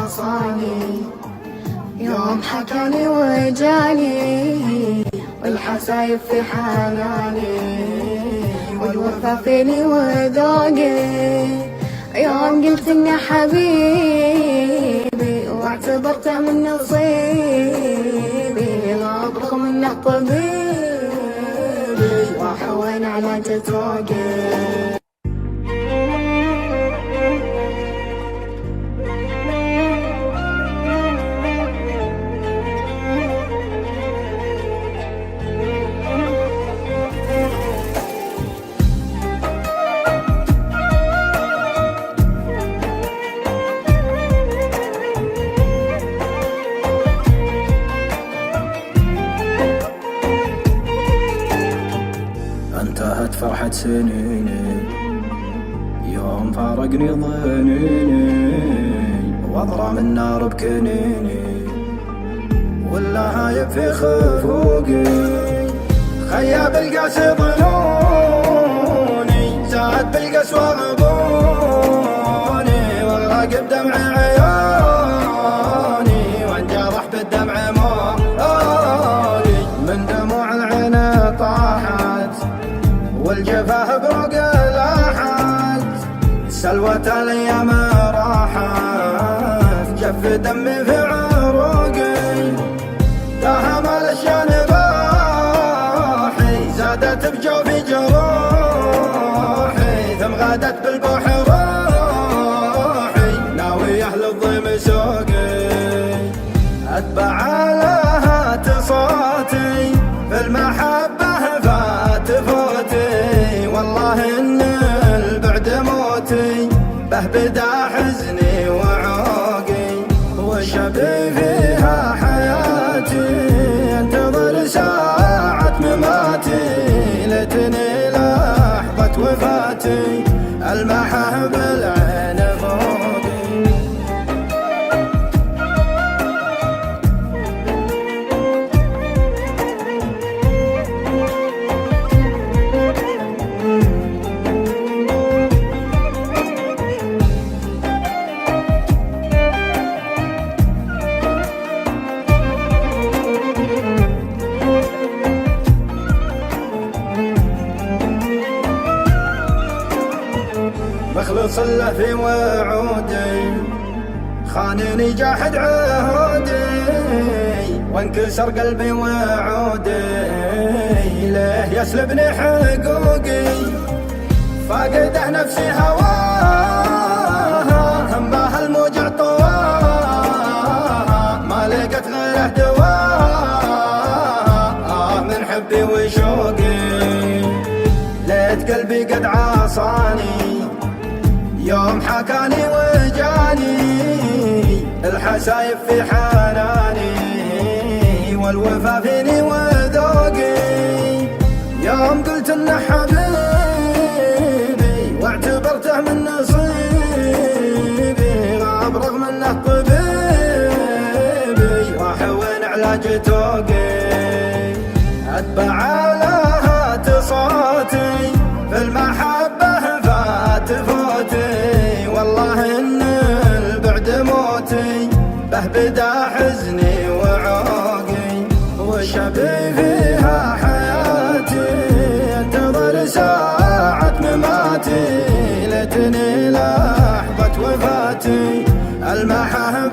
عصاني، يوم حكاني وجاني، والحسايب في حناني، والوفا فيني وذوقي. يوم قلت اني حبيبي واعتبرته من نصيبي، غاب منه طبيبي وحوين على جتوقي. انتهت فرحة سنيني يوم فارقني ضنيني، واضرم النار بكنيني واللهايب في خفوقي. خياب القاس ظنوني، زاد بالقسوة غبوني، والراقب دمع عيوني، وانجرح بالدمع موالي. من دموع العين طاحت والجفاه بروق لاحت، سلوة الايام راحت، جف دمي في عروقي. داهم الاشيان باحي، زادت بجوفي جروحي، ثم غادت بالبوح روحي، ناويه للضيم سوقي. اتبع لها صوتي في المحبة فات فوتي، والله ان البعد موتي، به بدا حزني وعوقي. وشبي فيها حياتي، انتظر ساعة مماتي، ليتني لحظة وفاتي، المحها بالعين فوقي. مخلص له في وعودي، خانني جاحد عهودي، وانكسر قلبي وعودي، ليه يسلبني حقوقي. فاقده نفسي هواها، همها الموجع طواها، ما لقت غيره دواها، من حبي وشوقي. ليت قلبي قد عصاني يوم حكاني وجاني، الحسايب في حناني، والوفا فيني وذوقي. يوم قلت انه حبيبي واعتبرته من نصيبي، غاب رغم انه طبيبي وحوين علاج توقي. اتبع لها صوتي في المحبة فات فوتي، والله ان البعد موتي، به بدا حزني وعوقي. وشبي فيها حياتي، انتظر ساعة مماتي، ليتني لحظة وفاتي، المحها